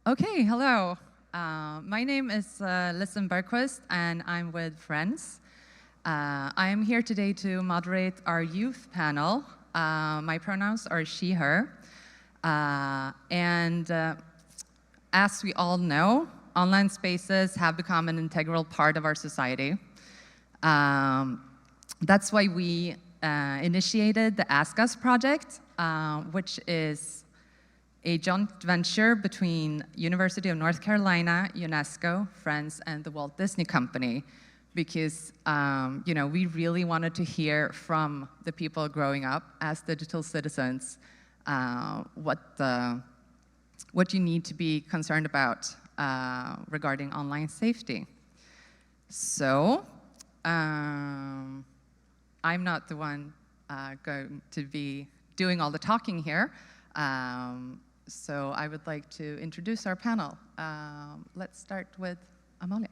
Okay, hello. My name is Lisen Bergquist, and I'm with Friends. I am here today to moderate our youth panel. My pronouns are she, her. As we all know, online spaces have become an integral part of our society. That's why we initiated the Ask Us project, which is a joint venture between University of North Carolina, UNESCO, Friends, and the Walt Disney Company, because we really wanted to hear from the people growing up as digital citizens what you need to be concerned about regarding online safety. So I'm not the one going to be doing all the talking here. So I would like to introduce our panel. Let's start with Amalia.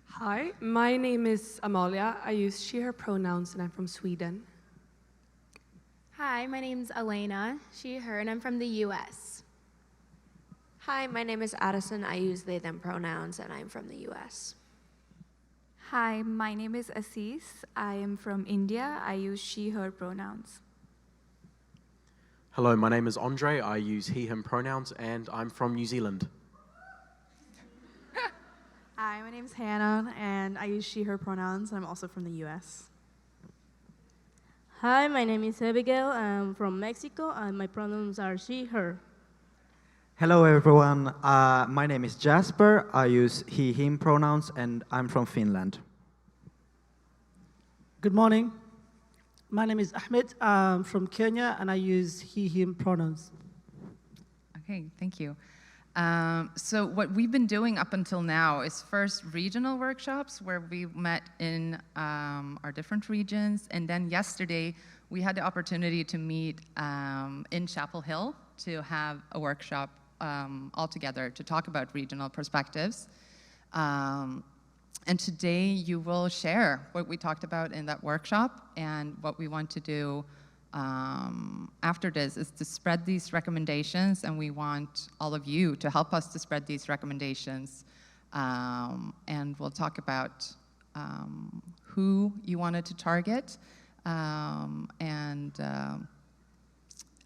Hi, my name is Amalia. I use she, her pronouns, and I'm from Sweden. Hi, my name's Elena, she, her, and I'm from the US. Hi, my name is Addison. I use they, them pronouns, and I'm from the US. Hi, my name is Assis. I am from India. I use she, her pronouns. Hello, my name is Andre. I use he, him pronouns, and I'm from New Zealand. Hi, my name's Hannah, and I use she, her pronouns, and I'm also from the US. Hi, my name is Abigail. I'm from Mexico, and my pronouns are she, her. Hello, everyone. My name is Jasper. I use he, him pronouns, and I'm from Finland. Good morning. My name is Ahmed. I'm from Kenya, and I use he, him pronouns. Okay, thank you. So what we've been doing up until now is first regional workshops where we met in our different regions, and then yesterday we had the opportunity to meet in Chapel Hill to have a workshop all together to talk about regional perspectives. And today you will share what we talked about in that workshop, and what we want to do after this is to spread these recommendations, and we want all of you to help us to spread these recommendations. And we'll talk about who you wanted to target, and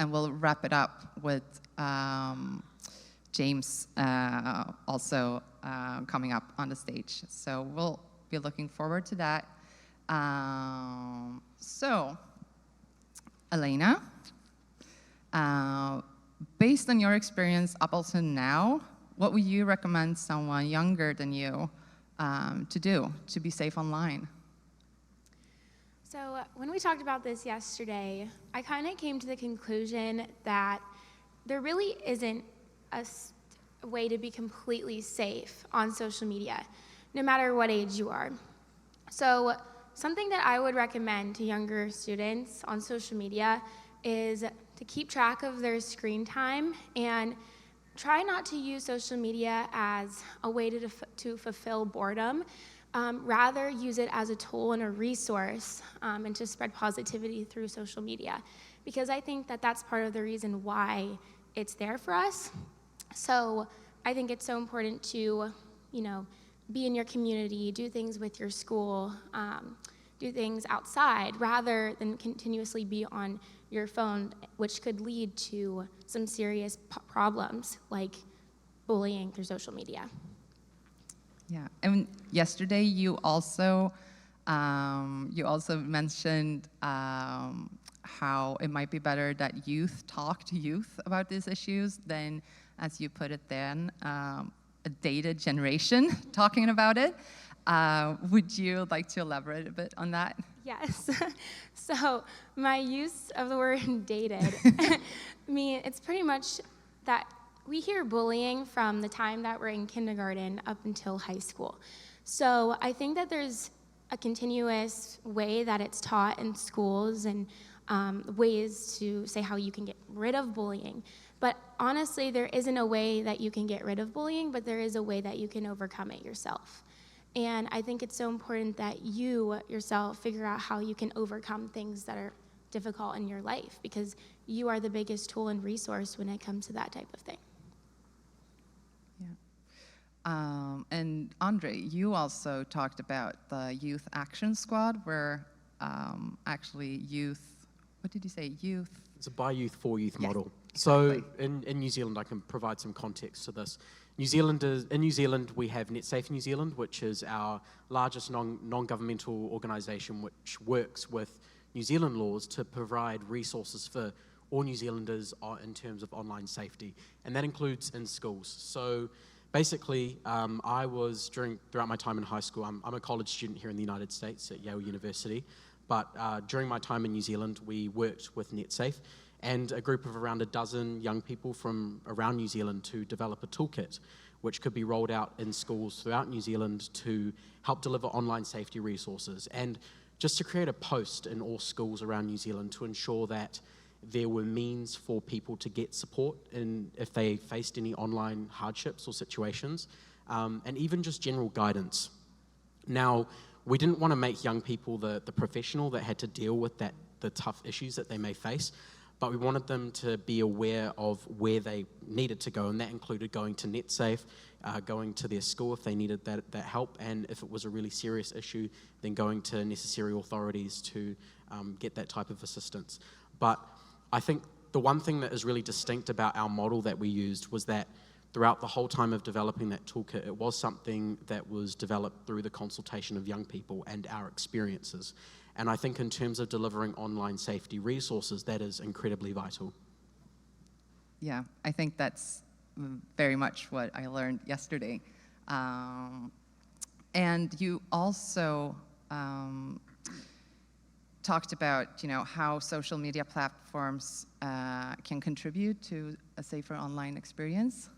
we'll wrap it up with James also coming up on the stage. So we'll be looking forward to that. So, Elena, based on your experience up until now, what would you recommend someone younger than you to do to be safe online? So when we talked about this yesterday, I kind of came to the conclusion that there really isn't a way to be completely safe on social media, no matter what age you are. So something that I would recommend to younger students on social media is to keep track of their screen time and try not to use social media as a way to fulfill boredom. Rather, use it as a tool and a resource and to spread positivity through social media. Because I think that that's part of the reason why it's there for us. So I think it's so important to, be in your community, do things with your school, do things outside, rather than continuously be on your phone, which could lead to some serious problems like bullying through social media. Yeah, and yesterday you also mentioned how it might be better that youth talk to youth about these issues than, as you put it then, a dated generation talking about it. Would you like to elaborate a bit on that? Yes. So my use of the word dated, it's pretty much that we hear bullying from the time that we're in kindergarten up until high school. So I think that there's a continuous way that it's taught in schools and ways to say how you can get rid of bullying. But honestly, there isn't a way that you can get rid of bullying, but there is a way that you can overcome it yourself. And I think it's so important that you yourself figure out how you can overcome things that are difficult in your life, because you are the biggest tool and resource when it comes to that type of thing. And Andre, you also talked about the Youth Action Squad, where actually youth, what did you say, youth? It's a by youth for youth Yes, model. exactly. So in New Zealand, I can provide some context to this. In New Zealand, we have NetSafe New Zealand, which is our largest non-governmental organisation which works with New Zealand laws to provide resources for all New Zealanders in terms of online safety, and that includes in schools. So basically, throughout my time in high school, I'm a college student here in the United States at Yale University, but during my time in New Zealand, we worked with NetSafe and a group of around a dozen young people from around New Zealand to develop a toolkit which could be rolled out in schools throughout New Zealand to help deliver online safety resources, and just to create a post in all schools around New Zealand to ensure that there were means for people to get support if they faced any online hardships or situations, and even just general guidance. Now, we didn't want to make young people the professional that had to deal with the tough issues that they may face, but we wanted them to be aware of where they needed to go, and that included going to NetSafe, going to their school if they needed that help, and if it was a really serious issue, then going to necessary authorities to get that type of assistance. But I think the one thing that is really distinct about our model that we used was that throughout the whole time of developing that toolkit, it was something that was developed through the consultation of young people and our experiences. And I think in terms of delivering online safety resources, that is incredibly vital. Yeah, I think that's very much what I learned yesterday. And you also talked about, how social media platforms can contribute to a safer online experience.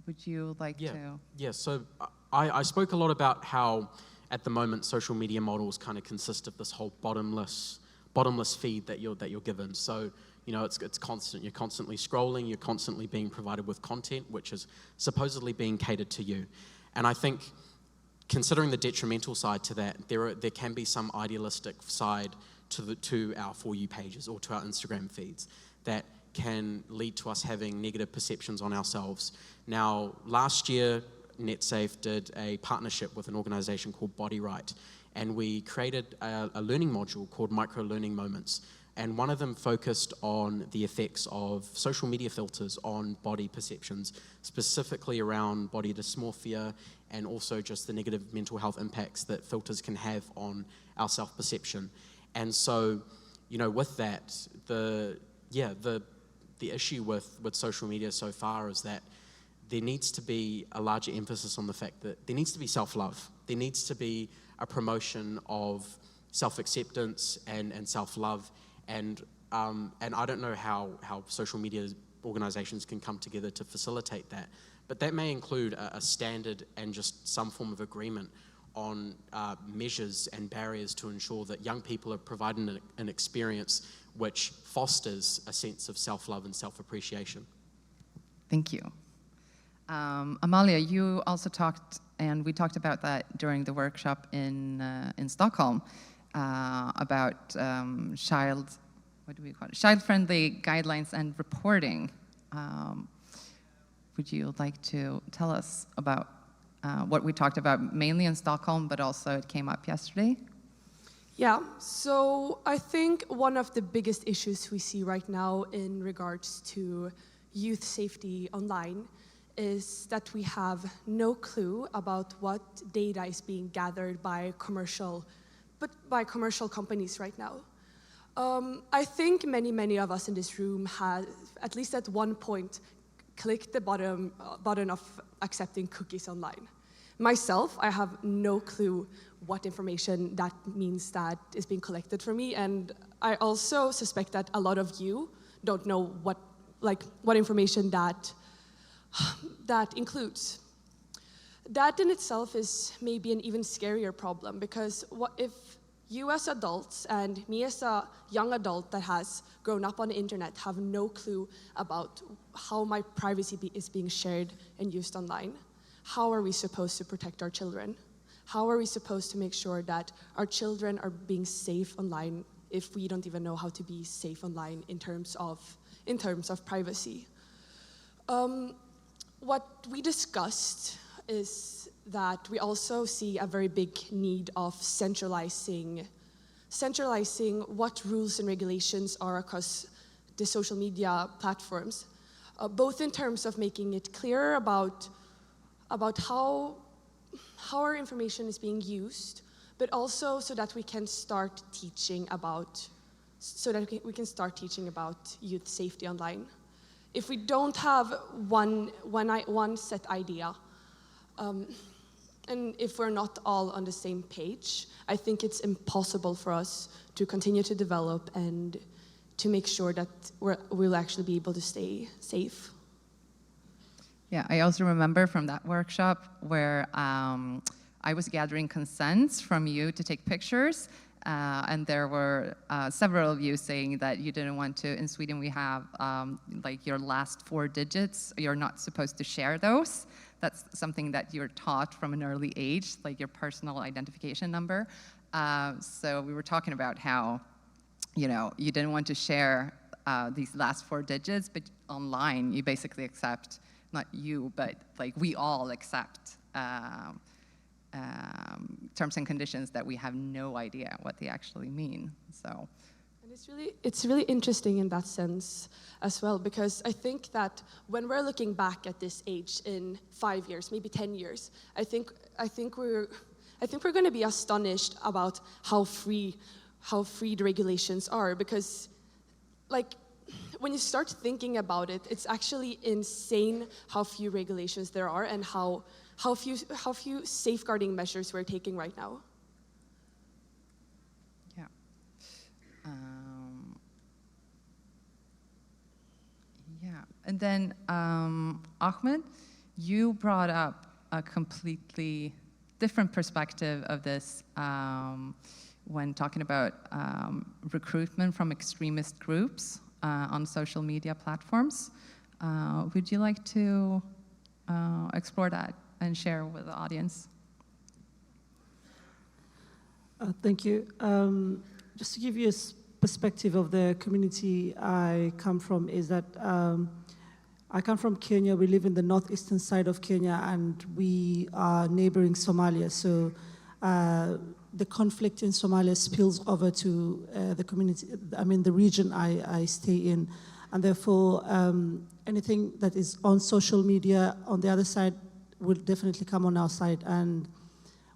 Would you like to? Yeah, so I spoke a lot about how at the moment social media models kind of consist of this whole bottomless feed that you're given. So it's constant. You're constantly scrolling. You're constantly being provided with content which is supposedly being catered to you. And I think, considering the detrimental side to that, there can be some idealistic side to our For You pages or to our Instagram feeds that can lead to us having negative perceptions on ourselves. Now, last year, NetSafe did a partnership with an organization called Body Right, and we created a learning module called Micro Learning Moments, and one of them focused on the effects of social media filters on body perceptions, specifically around body dysmorphia and also just the negative mental health impacts that filters can have on our self-perception. And so, with that, the issue with social media so far is that there needs to be a larger emphasis on the fact that there needs to be self-love. There needs to be a promotion of self-acceptance and self-love. And I don't know how social media organizations can come together to facilitate that. But that may include a standard and just some form of agreement on measures and barriers to ensure that young people are provided an experience which fosters a sense of self-love and self-appreciation. Thank you. Amalia, you also talked, and we talked about that during the workshop in Stockholm, about child-friendly guidelines and reporting. Would you like to tell us about what we talked about mainly in Stockholm, but also it came up yesterday? Yeah, so I think one of the biggest issues we see right now in regards to youth safety online is that we have no clue about what data is being gathered by commercial companies right now. I think many of us in this room have, at least at one point, clicked the button of accepting cookies online. Myself, I have no clue what information that means that is being collected from me, and I also suspect that a lot of you don't know what information that includes. That in itself is maybe an even scarier problem, because what if you as adults and me as a young adult that has grown up on the internet have no clue about how my privacy is being shared and used online? How are we supposed to protect our children? How are we supposed to make sure that our children are being safe online if we don't even know how to be safe online in terms of privacy? What we discussed is that we also see a very big need of centralizing what rules and regulations are across the social media platforms, both in terms of making it clearer about how our information is being used, but also so that we can start teaching about youth safety online. If we don't have one set idea, and if we're not all on the same page, I think it's impossible for us to continue to develop and to make sure that we'll actually be able to stay safe. Yeah, I also remember from that workshop where I was gathering consents from you to take pictures, and there were several of you saying that you didn't want to. In Sweden, we have like your last 4 digits. You're not supposed to share those. That's something that you're taught from an early age, like your personal identification number. So we were talking about how, you know, you didn't want to share these last 4 digits, but online you basically accept, not you, but like we all accept terms and conditions that we have no idea what they actually mean. So, and it's really interesting in that sense as well, because I think that when we're looking back at this age in 5 years, maybe 10 years, I think we're going to be astonished about how free the regulations are, because like when you start thinking about it, it's actually insane how few regulations there are and how few safeguarding measures we're taking right now. Yeah. Yeah. And then, Ahmed, you brought up a completely different perspective of this when talking about recruitment from extremist groups on social media platforms. Would you like to explore that and share with the audience? Thank you. Just to give you a perspective of the community I come from, is that I come from Kenya. We live in the northeastern side of Kenya, and we are neighboring Somalia. So the conflict in Somalia spills over to the community, the region I stay in. And therefore, anything that is on social media on the other side will definitely come on our side. And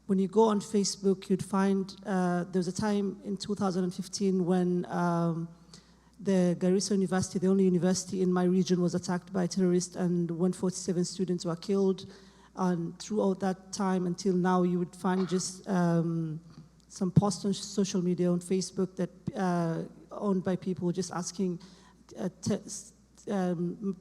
when you go on Facebook, you'd find there was a time in 2015 when the Garissa University, the only university in my region, was attacked by terrorists, and 147 students were killed. And throughout that time until now, you would find just some posts on social media, on Facebook, that owned by people just asking,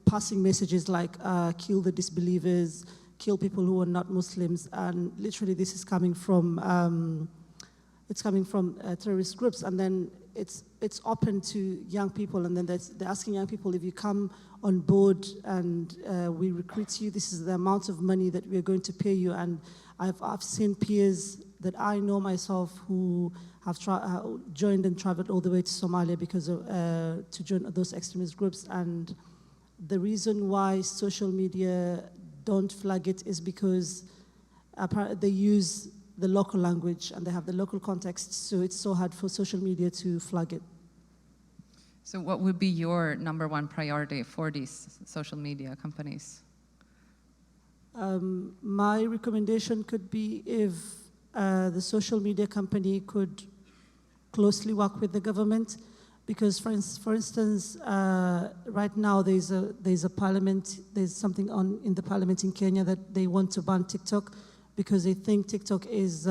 passing messages like kill the disbelievers, kill people who are not Muslims, and literally this is coming from terrorist groups. And then it's open to young people, and then they're asking young people, if you come on board and we recruit you, this is the amount of money that we're going to pay you. And I've seen peers that I know myself who have joined and traveled all the way to Somalia because of to join those extremist groups. And the reason why social media don't flag it is because they use the local language and they have the local context, so it's so hard for social media to flag it. So what would be your #1 priority for these social media companies? My recommendation could be if the social media company could closely work with the government, because for instance, right now there's a parliament, there's something on in the parliament in Kenya that they want to ban TikTok because they think TikTok is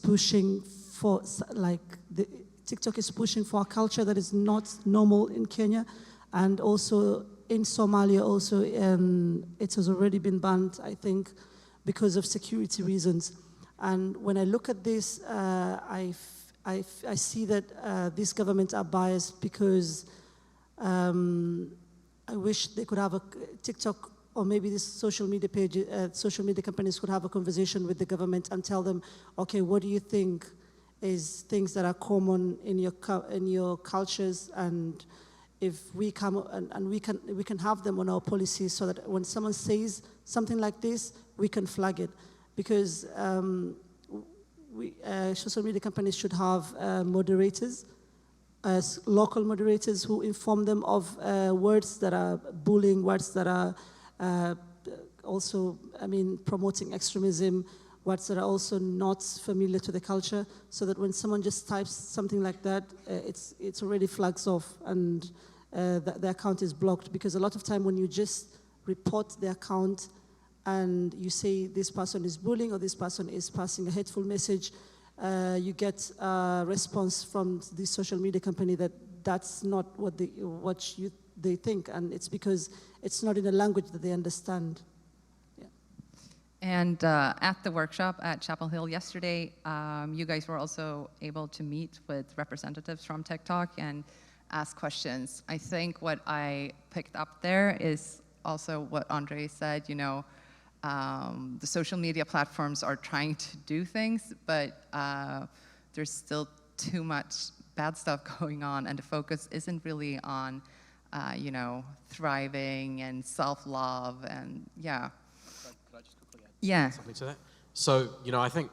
pushing for TikTok is pushing for a culture that is not normal in Kenya, and also in Somalia also it has already been banned, I think, because of security reasons. And when I look at this, I see that these governments are biased because I wish they could have a TikTok, or maybe this social media page, social media companies could have a conversation with the government and tell them, okay, what do you think is things that are common in your cultures, and if we come and we can have them on our policies so that when someone says something like this, we can flag it. Because social media companies should have moderators, local moderators who inform them of words that are bullying, words that are also, promoting extremism, words that are also not familiar to the culture, so that when someone just types something like that, it's already flags off and the account is blocked. Because a lot of time when you just report the account and you say this person is bullying or this person is passing a hateful message, you get a response from the social media company that that's not what they think, and it's because it's not in a language that they understand. And at the workshop at Chapel Hill yesterday, you guys were also able to meet with representatives from TikTok and ask questions. I think what I picked up there is also what Andre said, the social media platforms are trying to do things, but there's still too much bad stuff going on, and the focus isn't really on, thriving and self-love, and yeah. Could I just quickly add something to that? So, I think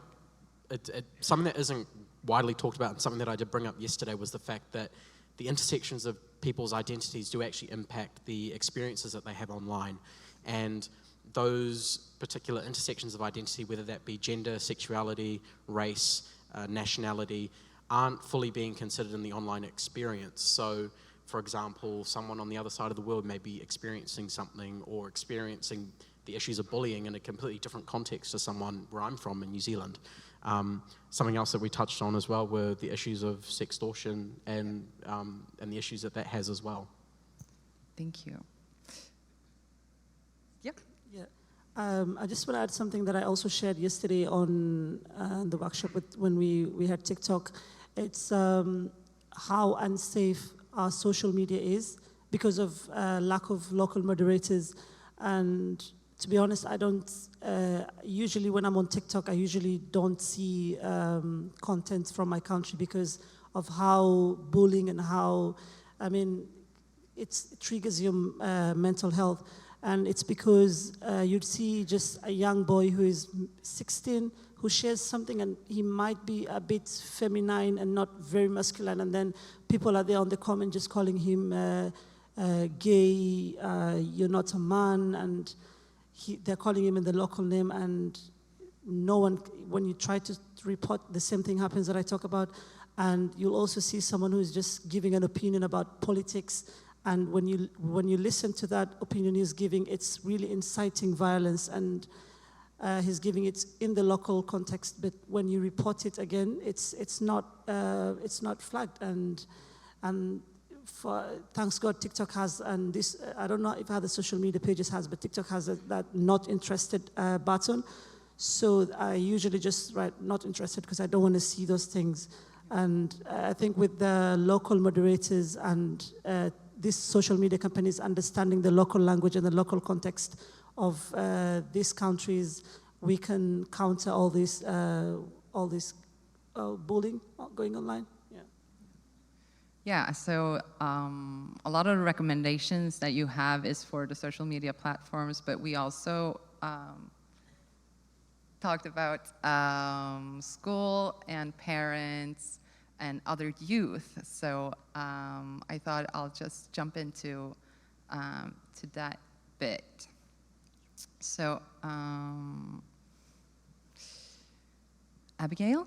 something that isn't widely talked about, and something that I did bring up yesterday, was the fact that the intersections of people's identities do actually impact the experiences that they have online. And those particular intersections of identity, whether that be gender, sexuality, race, nationality, aren't fully being considered in the online experience. So, for example, someone on the other side of the world may be experiencing something or experiencing the issues of bullying in a completely different context to someone where I'm from in New Zealand. Something else that we touched on as well were the issues of sextortion and the issues that has as well. Thank you. Yep. Yeah. I just want to add something that I also shared yesterday on the workshop when we had TikTok. It's how unsafe our social media is because of lack of local moderators. And to be honest, I don't, usually when I'm on TikTok, I usually don't see content from my country because of how bullying and how, it triggers your mental health. And it's because you'd see just a young boy who is 16 who shares something and he might be a bit feminine and not very masculine, and then people are there on the comment just calling him gay, you're not a man, and they're calling him in the local name, and no one, when you try to report, the same thing happens that I talk about. And you'll also see someone who's just giving an opinion about politics, and when you listen to that opinion he's giving, it's really inciting violence, and he's giving it in the local context. But when you report it again, it's not flagged. And thanks God, TikTok has, and this I don't know if other social media pages has, but TikTok has that not interested button. So I usually just write not interested because I don't want to see those things. And I think with the local moderators and these social media companies understanding the local language and the local context of these countries, we can counter all this bullying going online. Yeah, so a lot of the recommendations that you have is for the social media platforms, but we also talked about school and parents and other youth. So I thought I'll just jump into to that bit. So Abigail,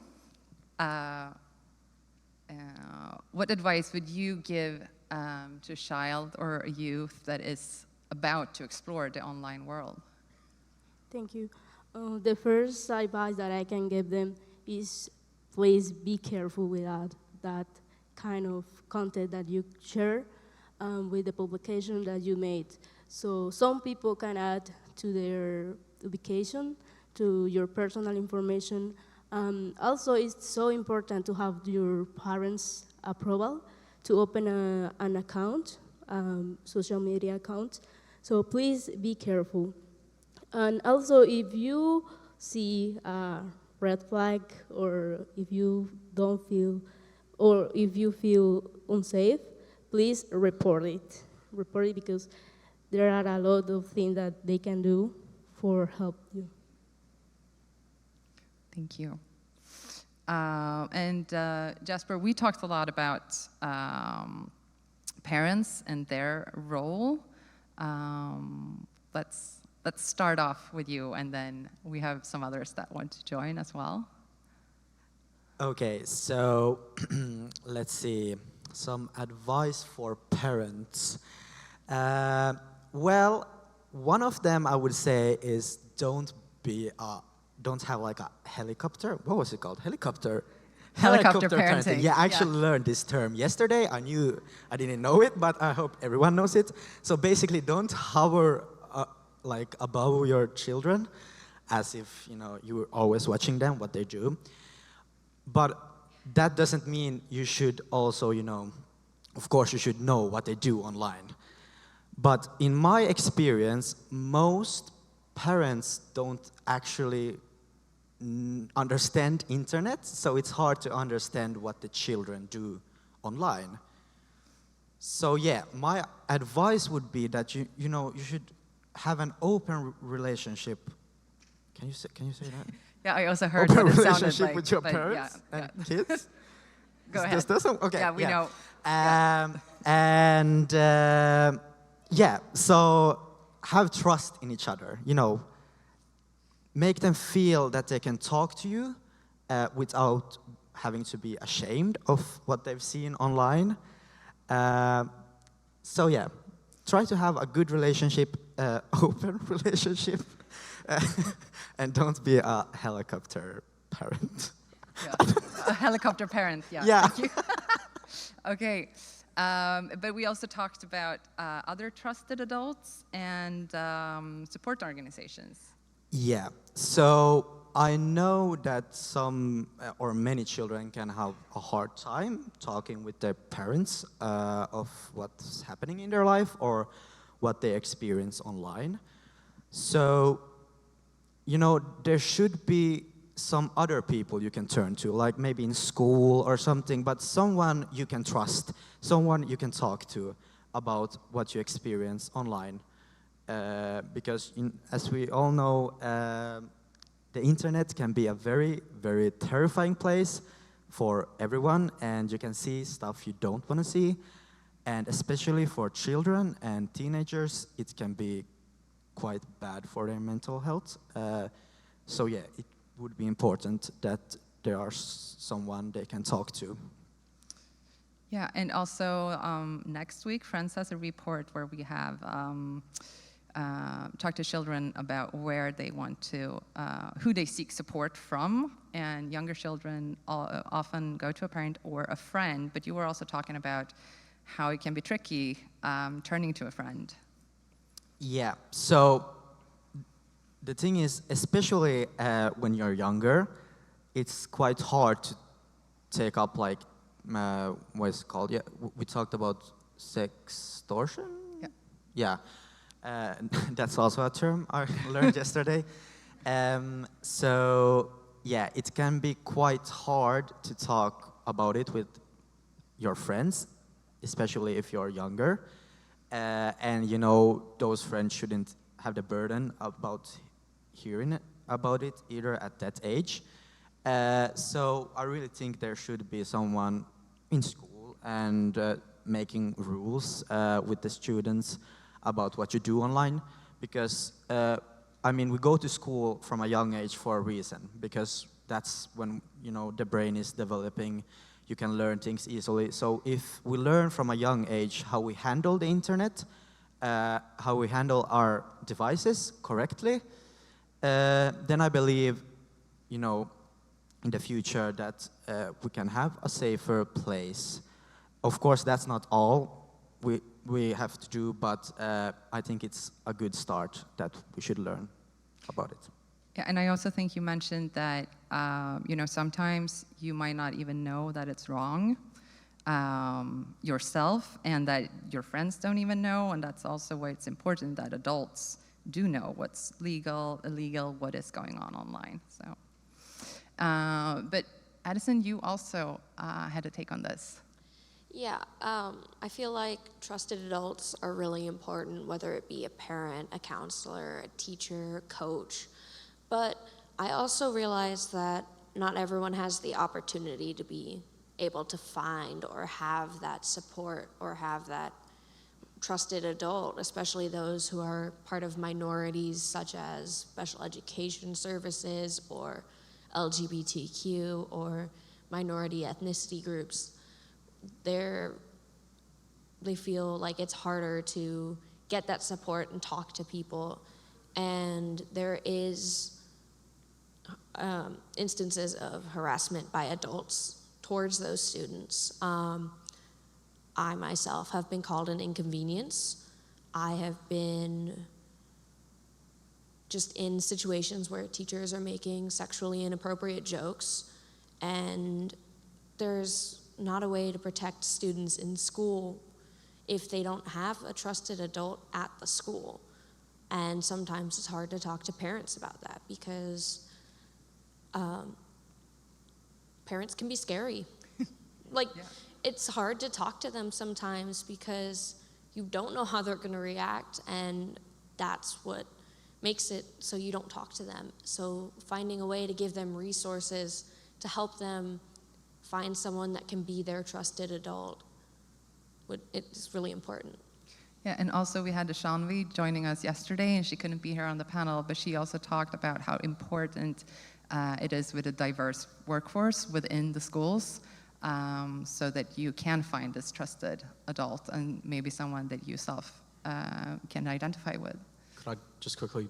what advice would you give to a child or a youth that is about to explore the online world? Thank you. The first advice that I can give them is please be careful with that kind of content that you share with the publication that you made. So some people can add to their ubication, to your personal information. Also, it's so important to have your parents' approval to open an account, social media account. So please be careful. And also, if you see a red flag, or if you don't feel, or if you feel unsafe, please report it. Report it because there are a lot of things that they can do for help you. Thank you. Jasper, we talked a lot about parents and their role. Let's start off with you, and then we have some others that want to join as well. Okay, so let's see. Some advice for parents. Well, one of them I would say is don't have like a helicopter. What was it called? Helicopter parenting. Yeah, I actually learned this term yesterday. I didn't know it, but I hope everyone knows it. So basically, don't hover like above your children, as if you're always watching them, what they do. But that doesn't mean you should also, of course, you should know what they do online. But in my experience, most parents don't actually understand internet, so it's hard to understand what the children do online. So yeah, my advice would be that you should have an open relationship. Can you say that? Yeah, I also heard open what it sounded relationship like, with your but parents and kids. Go ahead. Okay. Yeah, we know. So have trust in each other. Make them feel that they can talk to you without having to be ashamed of what they've seen online. So yeah, try to have a good relationship, open relationship, and don't be a helicopter parent. Yeah. A helicopter parent, yeah. Yeah. Thank you. Okay. But we also talked about other trusted adults and support organizations. Yeah, so I know that some or many children can have a hard time talking with their parents of what's happening in their life or what they experience online. So, there should be some other people you can turn to, like maybe in school or something, but someone you can trust, someone you can talk to about what you experience online. Because as we all know, the internet can be a very, very terrifying place for everyone, and you can see stuff you don't want to see. And especially for children and teenagers, it can be quite bad for their mental health. So yeah, it would be important that there are someone they can talk to. Yeah, and also next week, Friends has a report where we have talk to children about where they want to, who they seek support from, and younger children often go to a parent or a friend, but you were also talking about how it can be tricky turning to a friend. Yeah, so the thing is, especially when you're younger, it's quite hard to take up like, what's it called? Yeah, we talked about sextortion? Yeah. That's also a term I learned yesterday. So yeah, it can be quite hard to talk about it with your friends, especially if you're younger. And those friends shouldn't have the burden about hearing about it either at that age. So I really think there should be someone in school and making rules with the students about what you do online, because we go to school from a young age for a reason, because that's when the brain is developing. You can learn things easily. So if we learn from a young age how we handle the internet, how we handle our devices correctly, then I believe in the future that we can have a safer place. Of course, that's not all we have to do, but I think it's a good start that we should learn about it. Yeah, and I also think you mentioned that sometimes you might not even know that it's wrong yourself, and that your friends don't even know, and that's also why it's important that adults do know what's legal, illegal, what is going on online. So, but Addison, you also had a take on this. Yeah, I feel like trusted adults are really important, whether it be a parent, a counselor, a teacher, a coach. But I also realize that not everyone has the opportunity to be able to find or have that support or have that trusted adult, especially those who are part of minorities such as special education services or LGBTQ or minority ethnicity groups. They feel like it's harder to get that support and talk to people, and there is instances of harassment by adults towards those students. I myself have been called an inconvenience. I have been just in situations where teachers are making sexually inappropriate jokes, and there's not a way to protect students in school if they don't have a trusted adult at the school. And sometimes it's hard to talk to parents about that because parents can be scary. It's hard to talk to them sometimes because you don't know how they're going to react, and that's what makes it so you don't talk to them. So finding a way to give them resources to help them find someone that can be their trusted adult, it's really important. Yeah, and also we had Shanvi joining us yesterday, and she couldn't be here on the panel, but she also talked about how important it is with a diverse workforce within the schools, so that you can find this trusted adult and maybe someone that you yourself can identify with. Could I just quickly,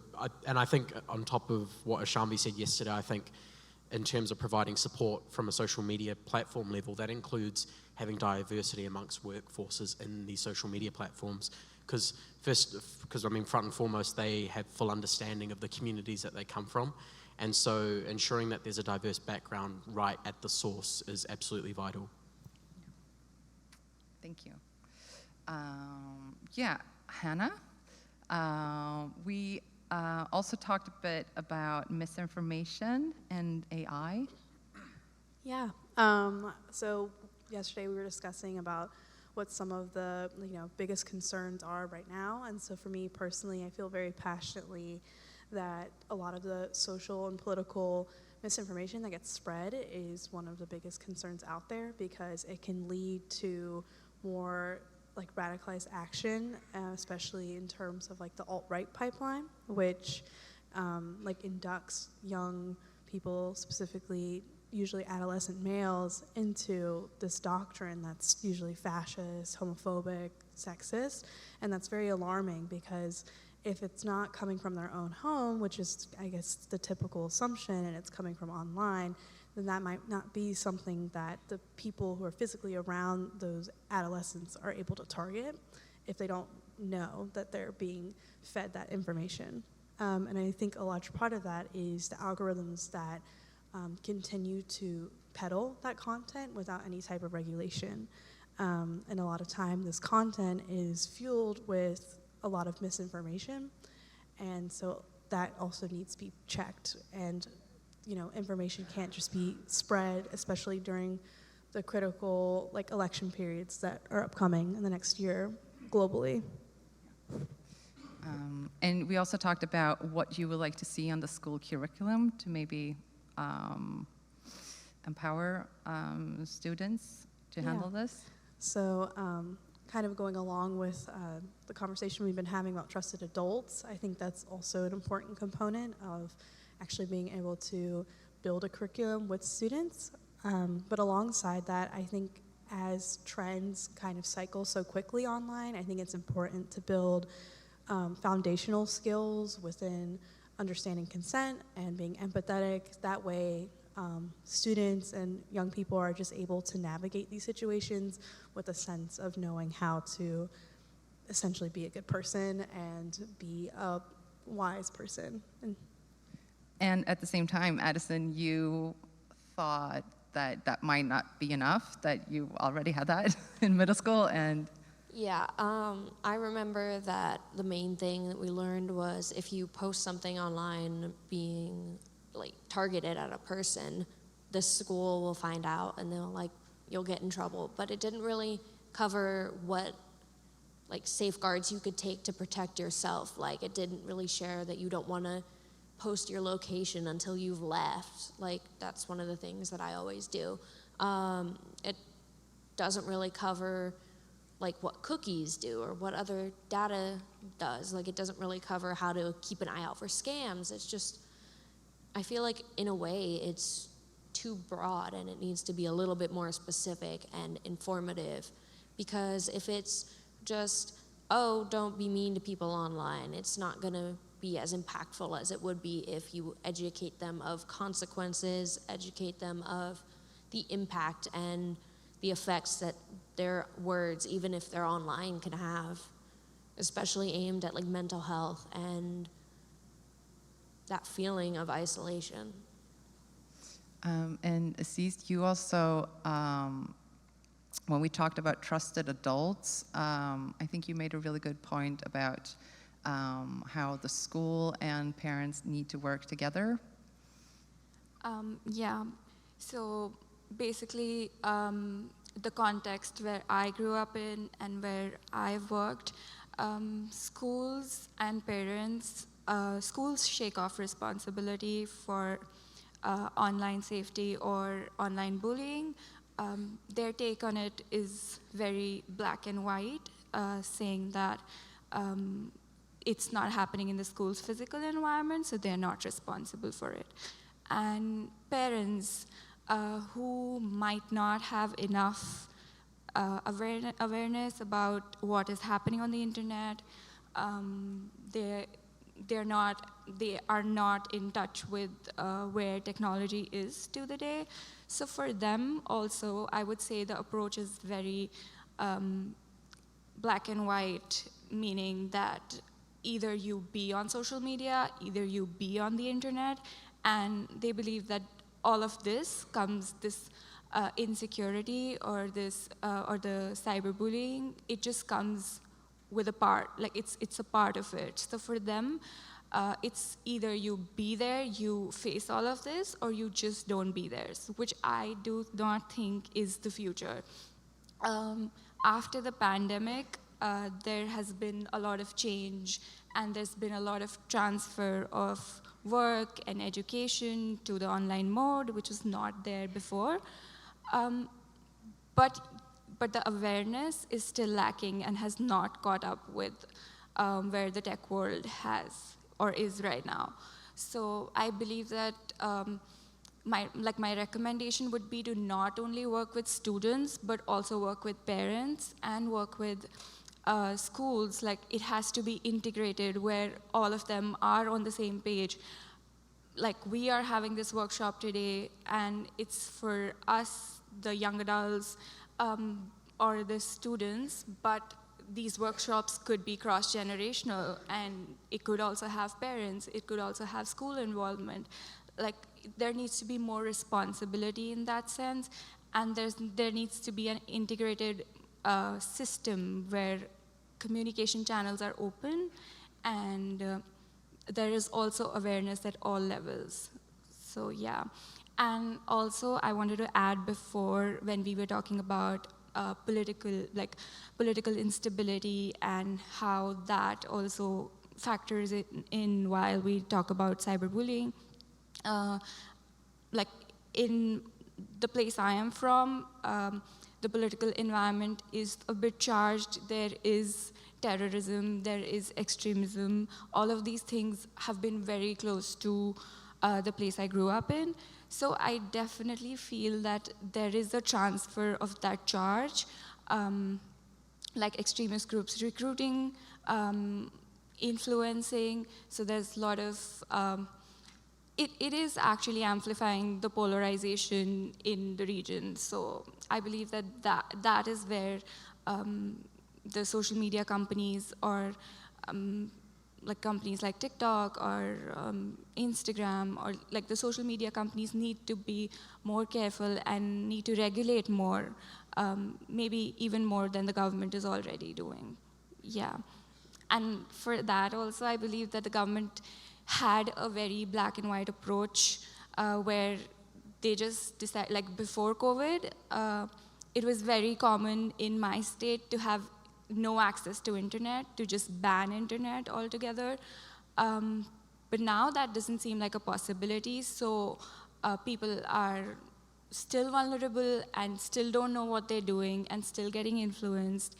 I think on top of what Ashambi said yesterday, I think in terms of providing support from a social media platform level, that includes having diversity amongst workforces in these social media platforms. Because front and foremost, they have full understanding of the communities that they come from. And so ensuring that there's a diverse background right at the source is absolutely vital. Thank you. Hannah, we also talked a bit about misinformation and AI. Yeah. So yesterday we were discussing about what some of the biggest concerns are right now, and so for me personally, I feel very passionately that a lot of the social and political misinformation that gets spread is one of the biggest concerns out there because it can lead to more radicalized action, especially in terms of the alt-right pipeline, which inducts young people, specifically usually adolescent males, into this doctrine that's usually fascist, homophobic, sexist, and that's very alarming because if it's not coming from their own home, which is, I guess, the typical assumption, and it's coming from online, then that might not be something that the people who are physically around those adolescents are able to target if they don't know that they're being fed that information. And I think a large part of that is the algorithms that continue to peddle that content without any type of regulation. And a lot of time, this content is fueled with a lot of misinformation, and so that also needs to be checked. And information can't just be spread, especially during the critical election periods that are upcoming in the next year globally. And we also talked about what you would like to see on the school curriculum to maybe empower students to handle this. So kind of going along with the conversation we've been having about trusted adults, I think that's also an important component of actually being able to build a curriculum with students. But alongside that, I think as trends kind of cycle so quickly online, I think it's important to build foundational skills within understanding consent and being empathetic. That way, students and young people are just able to navigate these situations with a sense of knowing how to essentially be a good person and be a wise person. And at the same time, Addison, you thought that that might not be enough, that you already had that in middle school, and Yeah, I remember that the main thing that we learned was if you post something online being targeted at a person, the school will find out and they'll you'll get in trouble. But it didn't really cover what like safeguards you could take to protect yourself. Like it didn't really share that you don't want to post your location until you've left. Like that's one of the things that I always do. It doesn't really cover like what cookies do or what other data does. Like it doesn't really cover how to keep an eye out for scams. It's just, I feel like in a way it's too broad and it needs to be a little bit more specific and informative, because if it's just, oh, don't be mean to people online, it's not gonna be as impactful as it would be if you educate them of consequences, educate them of the impact and the effects that their words, even if they're online, can have, especially aimed at like mental health and that feeling of isolation. And Aziz, you also, when we talked about trusted adults, I think you made a really good point about how the school and parents need to work together. Yeah, so basically the context where I grew up in and where I've worked, schools and parents, schools shake off responsibility for online safety or online bullying. Their take on it is very black and white, saying that it's not happening in the school's physical environment, so they're not responsible for it. And parents who might not have enough awareness about what is happening on the internet, they are not in touch with where technology is to the day. So for them also, I would say the approach is very black and white, meaning that either you be on social media, either you be on the internet, and they believe that all of this comes, this insecurity or this or the cyberbullying, it just comes with a part, like it's a part of it. So for them, it's either you be there, you face all of this, or you just don't be there, which I do not think is the future. After the pandemic, there has been a lot of change, and there's been a lot of transfer of work and education to the online mode, which was not there before. But the awareness is still lacking and has not caught up with where the tech world has or is right now. So I believe that my recommendation would be to not only work with students, but also work with parents and work with schools. Like it has to be integrated where all of them are on the same page. Like we are having this workshop today, and it's for us, the young adults, or the students, but these workshops could be cross-generational, and it could also have parents, it could also have school involvement. Like there needs to be more responsibility in that sense, and there needs to be an integrated system where communication channels are open, and there is also awareness at all levels. So yeah. And also I wanted to add before, when we were talking about political instability and how that also factors in while we talk about cyberbullying. Like in the place I am from, the political environment is a bit charged. There is terrorism, there is extremism. All of these things have been very close to the place I grew up in. So I definitely feel that there is a transfer of that charge, like extremist groups recruiting, influencing. So there's a lot of, it is actually amplifying the polarization in the region. So I believe that is where the social media companies or like companies like TikTok or Instagram, or like the social media companies need to be more careful and need to regulate more, maybe even more than the government is already doing. Yeah. And for that also, I believe that the government had a very black and white approach where they just decided, like before COVID, it was very common in my state to have no access to internet, to just ban internet altogether. But now that doesn't seem like a possibility, so people are still vulnerable and still don't know what they're doing and still getting influenced.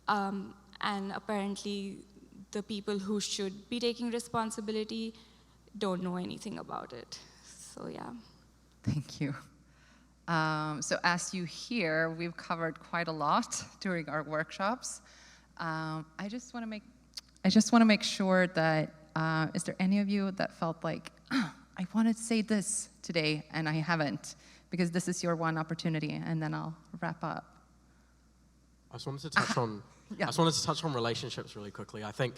And apparently the people who should be taking responsibility don't know anything about it. So yeah. Thank you. So as you hear, we've covered quite a lot during our workshops. I just want to make sure that, is there any of you that felt like, I wanted to say this today and I haven't? Because this is your one opportunity, and then I'll wrap up. I just wanted to touch on. Yeah. I just wanted to touch on relationships really quickly. I think,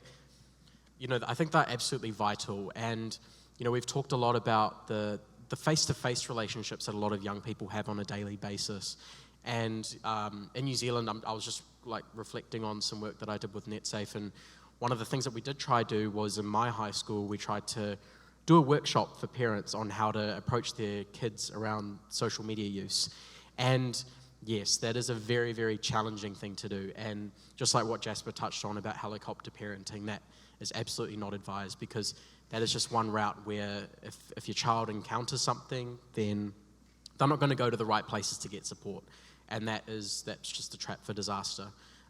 I think they're absolutely vital, and we've talked a lot about the face-to-face relationships that a lot of young people have on a daily basis. And in New Zealand, I was just like reflecting on some work that I did with NetSafe, and one of the things that we did try to do was in my high school, we tried to do a workshop for parents on how to approach their kids around social media use. And yes, that is a very, very challenging thing to do. And just like what Jasper touched on about helicopter parenting, that is absolutely not advised, because that is just one route where if your child encounters something, then they're not going to go to the right places to get support. And that's just a trap for disaster.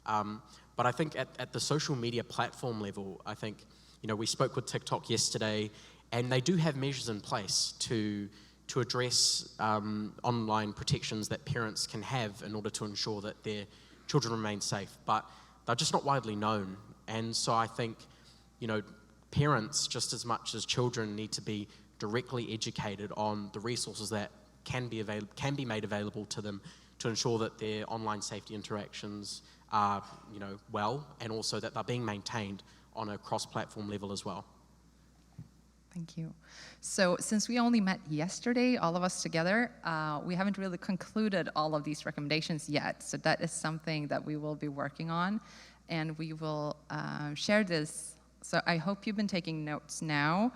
But I think at the social media platform level, I think, we spoke with TikTok yesterday, and they do have measures in place to address online protections that parents can have in order to ensure that their children remain safe. But they're just not widely known. And so I think, parents, just as much as children, need to be directly educated on the resources that can be made available to them to ensure that their online safety interactions are, well, and also that they're being maintained on a cross-platform level as well. Thank you. So since we only met yesterday, all of us together, we haven't really concluded all of these recommendations yet. So that is something that we will be working on, and we will share this. So I hope you've been taking notes now,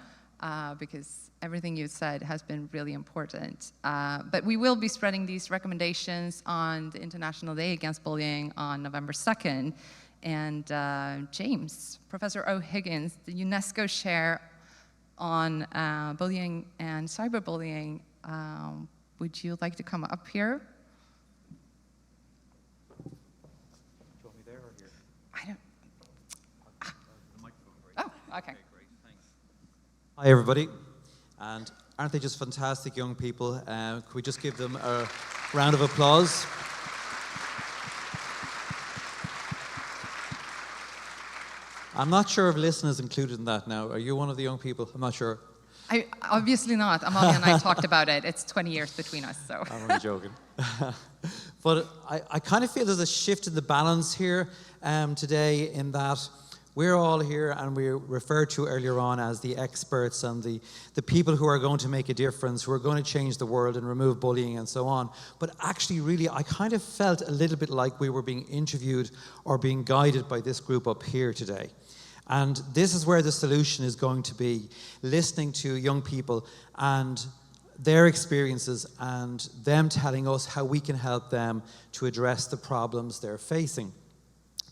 because everything you said has been really important. But we will be spreading these recommendations on the International Day Against Bullying on November 2nd. And James, Professor O'Higgins, the UNESCO chair on bullying and cyberbullying, would you like to come up here? Do you want me there or here? I don't. The microphone, right? Oh, okay. Great, thanks. Hi, everybody. And aren't they just fantastic young people? Could we just give them a round of applause? I'm not sure if Lisen is included in that now. Are you one of the young people? I'm not sure. Obviously not. Amalia and I talked about it. It's 20 years between us, so. I'm only joking. But I kind of feel there's a shift in the balance here today, in that we're all here and we're referred to earlier on as the experts and the people who are going to make a difference, who are going to change the world and remove bullying and so on. But actually, really, I kind of felt a little bit like we were being interviewed or being guided by this group up here today. And this is where the solution is going to be, listening to young people and their experiences and them telling us how we can help them to address the problems they're facing.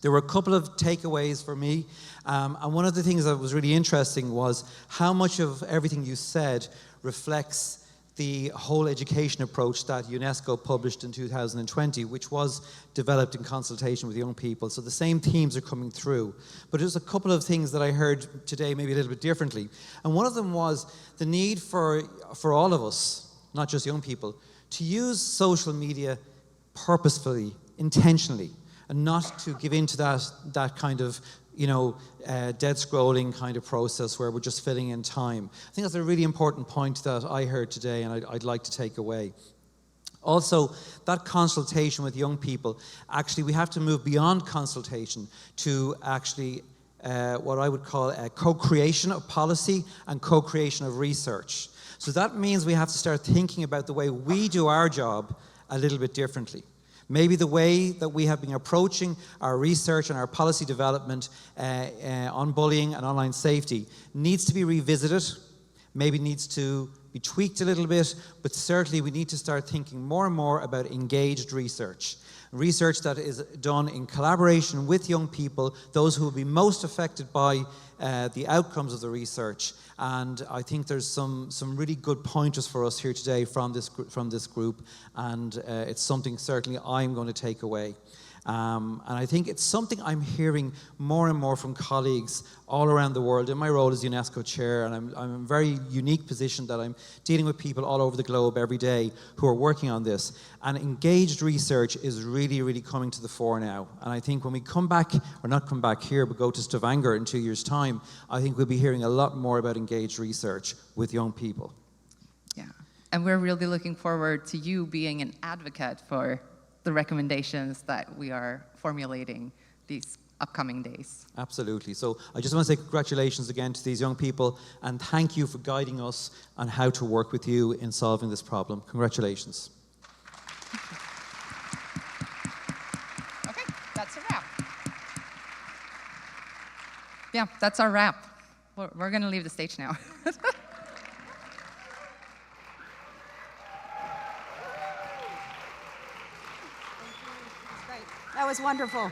There were a couple of takeaways for me, and one of the things that was really interesting was how much of everything you said reflects the whole education approach that UNESCO published in 2020, which was developed in consultation with young people. So the same themes are coming through. But there's a couple of things that I heard today maybe a little bit differently. And one of them was the need for all of us, not just young people, to use social media purposefully, intentionally, and not to give in to that kind of, dead scrolling kind of process where we're just filling in time. I think that's a really important point that I heard today and I'd like to take away. Also, that consultation with young people, actually we have to move beyond consultation to actually what I would call a co-creation of policy and co-creation of research. So that means we have to start thinking about the way we do our job a little bit differently. Maybe the way that we have been approaching our research and our policy development on bullying and online safety needs to be revisited, maybe needs to be tweaked a little bit, but certainly we need to start thinking more and more about engaged research. Research that is done in collaboration with young people, those who will be most affected by the outcomes of the research. And I think there's some really good pointers for us here today from this group, and it's something certainly I'm going to take away. And I think it's something I'm hearing more and more from colleagues all around the world in my role as UNESCO chair, and I'm in a very unique position that I'm dealing with people all over the globe every day who are working on this. And engaged research is really, really coming to the fore now. And I think when we come back, or not come back here, but go to Stavanger in 2 years' time, I think we'll be hearing a lot more about engaged research with young people. Yeah, and we're really looking forward to you being an advocate for the recommendations that we are formulating these upcoming days. Absolutely. So I just want to say congratulations again to these young people, and thank you for guiding us on how to work with you in solving this problem. Congratulations. Okay, that's a wrap. Yeah, that's our wrap. We're going to leave the stage now. That was wonderful.